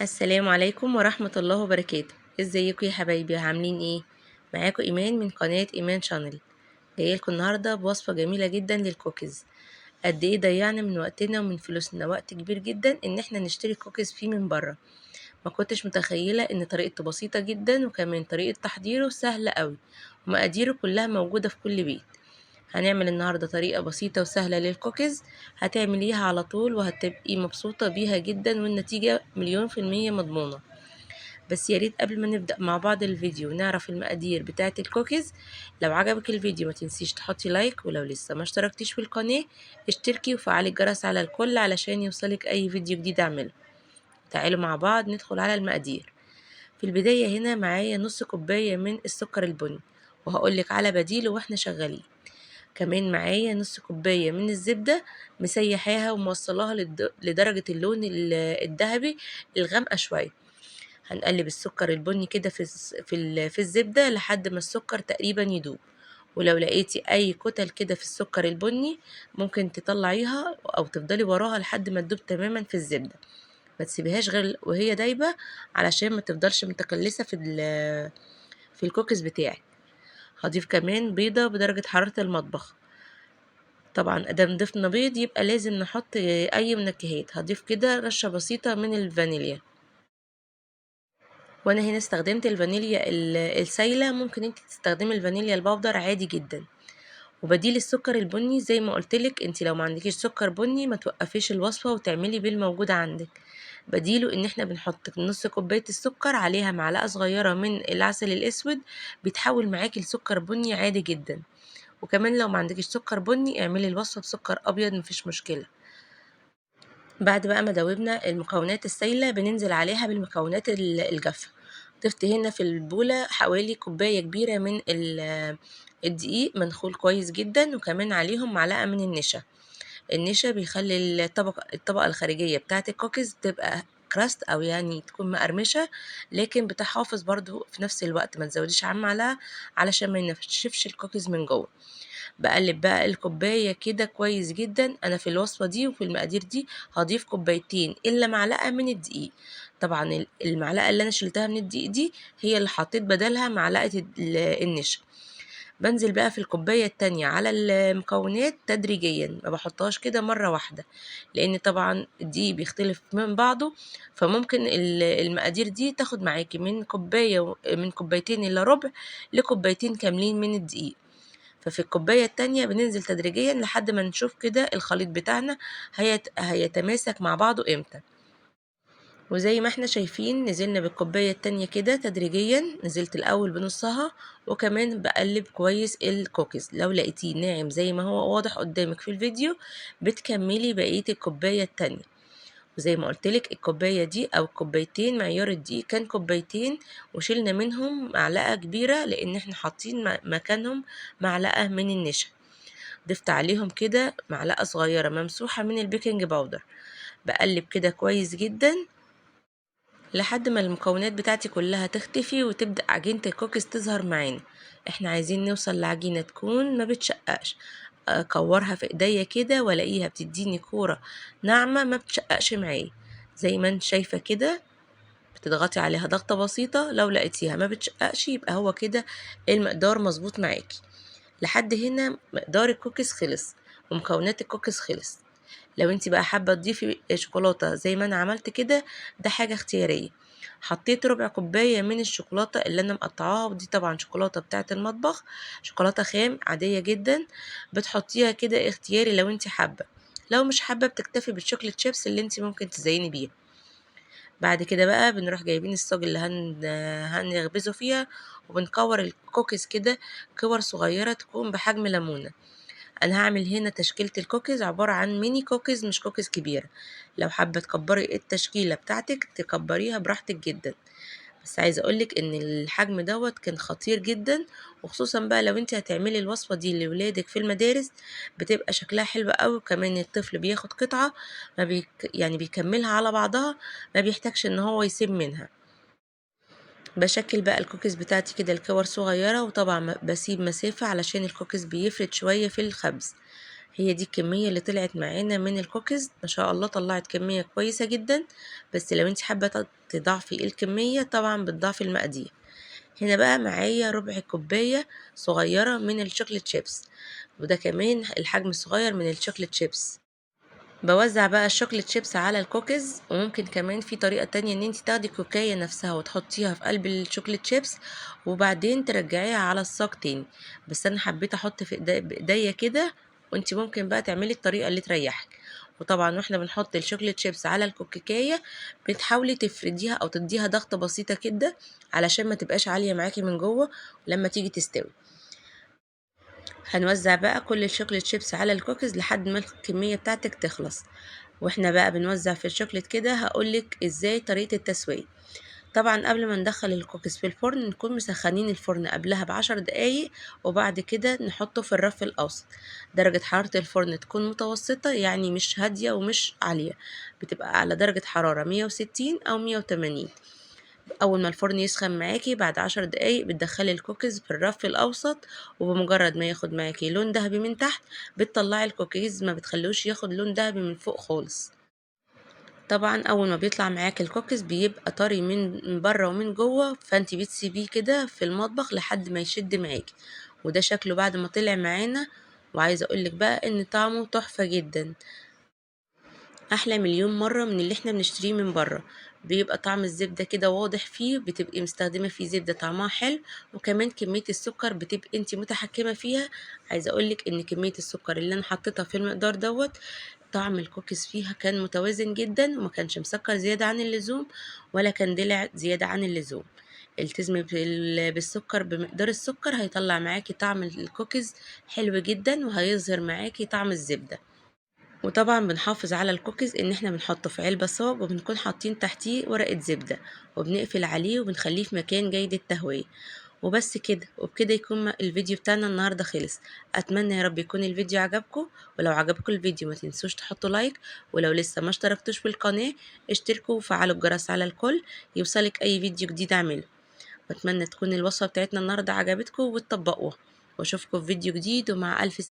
السلام عليكم ورحمة الله وبركاته. ازيكم يا حبايبي، عاملين ايه؟ معاكم ايمان من قناة ايمان شانل. جايلكم النهاردة بوصفة جميلة جدا للكوكيز. قد ايه ضيعنا من وقتنا ومن فلوسنا وقت كبير جدا ان احنا نشتري كوكيز فيه من بره. ما كنتش متخيلة ان طريقته بسيطة جدا، وكمان طريقة تحضيره سهلة قوي، ومقاديره كلها موجودة في كل بيت. هنعمل النهاردة طريقة بسيطة وسهلة للكوكيز، هتعمليها على طول وهتبقي مبسوطة بيها جدا، والنتيجة 100% مضمونة. بس يا ريت قبل ما نبدأ مع بعض الفيديو نعرف المقادير بتاعة الكوكيز. لو عجبك الفيديو ما تنسيش تحطي لايك، ولو لسه ما اشتركتيش في القناة اشتركي وفعلي الجرس على الكل علشان يوصلك اي فيديو جديد اعمله. تعالوا مع بعض ندخل على المقادير. في البداية هنا معايا نص كوباية من السكر البني، وهقولك على بديله واحنا شغالين. كمان معايا نص كوباية من الزبدة، مسيحاها وموصلاها لدرجة اللون الذهبي الغامقة شوية. هنقلب السكر البني كده في الزبدة لحد ما السكر تقريبا يدوب. ولو لقيتي اي كتل كده في السكر البني ممكن تطلعيها او تفضلي وراها لحد ما تدوب تماما في الزبدة. ما تسيبيهاش غير وهي دايبة علشان ما تفضلش متكلسة في الكوكيز بتاعك. هضيف كمان بيضة بدرجة حرارة المطبخ. طبعا ادام ضفنا بيض يبقى لازم نحط اي منكهات. هضيف كده رشة بسيطة من الفانيليا، وانا هنا استخدمت الفانيليا السايلة. ممكن انت تستخدمي الفانيليا البودر عادي جدا. وبديل السكر البني زي ما قلتلك، انت لو ما عندكيش سكر بني ما توقفيش الوصفة وتعملي بيه الموجود عندك. بديله ان احنا بنحط نص كوباية السكر عليها معلقة صغيرة من العسل الاسود، بيتحول معاكي لسكر بني عادي جدا. وكمان لو ما عندكيش سكر بني اعملي الوصفة بسكر ابيض، مفيش مشكلة. بعد بقى ما دوبنا المكونات السائلة بننزل عليها بالمكونات الجافة. ضفت هنا في البولة حوالي كوباية كبيرة من الدقيق منخول كويس جدا، وكمان عليهم معلقة من النشا. النشا بيخلي الطبقة الخارجية بتاعة الكوكيز تبقى كراست او يعني تكون مقرمشة، لكن بتحافظ برضو في نفس الوقت. ما تزوديش عن معلقة علشان ما ينشفش الكوكيز من جوه. بقلب بقى الكوباية كده كويس جدا. انا في الوصفة دي وفي المقادير دي هضيف كوبايتين الا معلقة من الدقيق. طبعا المعلقة اللي انا شلتها من الدقيق دي هي اللي حطيت بدلها معلقة النشا. بنزل بقى في الكوباية التانية على المكونات تدريجيا، ما بحطهاش كده مرة واحدة، لان طبعا الدقيق بيختلف من بعضه. فممكن المقادير دي تاخد معاكي من كوبايتين الا ربع لكوبايتين كاملين من الدقيق. ففي الكوباية التانية بننزل تدريجيا لحد ما نشوف كده الخليط بتاعنا هيتماسك مع بعضه امتى. وزي ما احنا شايفين نزلنا بالكوباية التانية كده تدريجيا. نزلت الأول بنصها، وكمان بقلب كويس الكوكيز. لو لقيتيه ناعم زي ما هو واضح قدامك في الفيديو بتكملي بقية الكوباية التانية. وزي ما قلتلك الكوباية دي أو الكوبايتين، معيار الدقيق كان كوبايتين وشلنا منهم معلقة كبيرة لأن احنا حاطين مكانهم معلقة من النشا. ضفت عليهم كده معلقة صغيرة ممسوحة من البيكنج باودر. بقلب كده كويس جدا لحد ما المكونات بتاعتي كلها تختفي وتبدأ عجينة الكوكيز تظهر معانا. احنا عايزين نوصل لعجينة تكون ما بتشققش. اكورها في ايديا كده والاقيها بتديني كورة ناعمة ما بتشققش معايا. زي ما انت شايفة كده بتضغطي عليها ضغطة بسيطة. لو لقيتيها ما بتشققش يبقى هو كده المقدار مظبوط معاكي. لحد هنا مقدار الكوكيز خلص ومكونات الكوكيز خلص. لو انت بقى حابة تضيفي شوكولاتة زي ما انا عملت كده، ده حاجة اختيارية. حطيت ربع كوباية من الشوكولاتة اللي انا مقطعاها، ودي طبعا شوكولاتة بتاعة المطبخ، شوكولاتة خام عادية جدا. بتحطيها كده اختياري لو انت حابة. لو مش حابة بتكتفي بالشوكليت شيبس اللي انت ممكن تزيني بيها. بعد كده بقى بنروح جايبين الصاج اللي هنخبزه فيها، وبنكور الكوكيز كده كور صغيرة تكون بحجم ليمونة. انا هعمل هنا تشكيلة الكوكيز عبارة عن ميني كوكيز مش كوكيز كبيرة. لو حابة تكبري التشكيلة بتاعتك تكبريها براحتك جدا. بس عايزة اقولك ان الحجم دوت كان خطير جدا، وخصوصا بقى لو انت هتعملي الوصفة دي لولادك في المدارس بتبقى شكلها حلو قوي. وكمان الطفل بياخد قطعة ما يعني بيكملها على بعضها، ما بيحتاجش ان هو يسيب منها. بشكل بقى الكوكيز بتاعتي كده الكور صغيرة، وطبعا بسيب مسافة علشان الكوكيز بيفرد شوية في الخبز. هي دي الكمية اللي طلعت معانا من الكوكيز، ما شاء الله طلعت كمية كويسة جدا. بس لو انت حابة تضاعفي الكمية طبعا بتضاعفي المقادير. هنا بقى معايا ربع كوباية صغيرة من الشوكليت شيبس، وده كمان الحجم الصغير من الشوكليت شيبس. بوزع بقى الشوكليت شيبس على الكوكيز. وممكن كمان في طريقة تانية ان انت تاخدي الكوكاية نفسها وتحطيها في قلب الشوكليت شيبس وبعدين ترجعيها على الصاج تاني، بس انا حبيت احط في بايديا كده، وانت ممكن بقى تعملي الطريقة اللي تريحك. وطبعا واحنا بنحط الشوكليت شيبس على الكوكاية بتحاولي تفرديها او تديها ضغطة بسيطة كده علشان ما تبقاش عالية معاكي من جوه لما تيجي تستوي. هنوزع بقى كل الشوكليت شيبس على الكوكيز لحد ما الكمية بتاعتك تخلص. واحنا بقى بنوزع في الشوكليت كده هقولك ازاي طريقة التسوية. طبعا قبل ما ندخل الكوكيز في الفرن نكون مسخنين الفرن قبلها ب10 دقايق، وبعد كده نحطه في الرف الأوسط. درجة حرارة الفرن تكون متوسطة، يعني مش هادية ومش عالية، بتبقى على درجة حرارة 160 أو 180. أول ما الفرن يسخن معاكي بعد 10 دقايق بتدخلي الكوكيز في الرف الأوسط، وبمجرد ما ياخد معاكي لون دهبي من تحت بتطلعي الكوكيز، ما بتخلوش ياخد لون دهبي من فوق خالص. طبعا اول ما بيطلع معاك الكوكيز بيبقى طري من بره ومن جوه، فانتي بتسيبيه كده في المطبخ لحد ما يشد معاكي. وده شكله بعد ما طلع معانا. وعايزه اقولك بقى ان طعمه تحفه جدا، احلى مليون مره من اللي احنا بنشتريه من بره. بيبقى طعم الزبده كده واضح فيه، بتبقي مستخدمه فيه زبده طعمها حلو، وكمان كميه السكر بتبقي انتي متحكمه فيها. عايزه اقولك ان كميه السكر اللي انا حطيتها في المقدار دوت، طعم الكوكيز فيها كان متوازن جدا، وما كانش مسكر زياده عن اللزوم ولا كان دلع زياده عن اللزوم. التزمي بالسكر، بمقدار السكر هيطلع معاكي طعم الكوكيز حلو جدا، وهيظهر معاكي طعم الزبده. وطبعا بنحافظ على الكوكيز ان احنا بنحطه في علبة صاج، وبنكون حاطين تحتيه ورقة زبدة، وبنقفل عليه وبنخليه في مكان جيد التهوية. وبس كده، وبكده يكون الفيديو بتاعنا النهاردة خلص. اتمنى يا رب يكون الفيديو عجبكم، ولو عجبكم الفيديو ما تنسوش تحطوا لايك، ولو لسه ما اشتركتوش في القناة اشتركوا وفعلوا الجرس على الكل يوصلك اي فيديو جديد اعمله. واتمنى تكون الوصفة بتاعتنا النهاردة عجبتكم وتطبقوها، واشوفكم في فيديو جديد ومع الف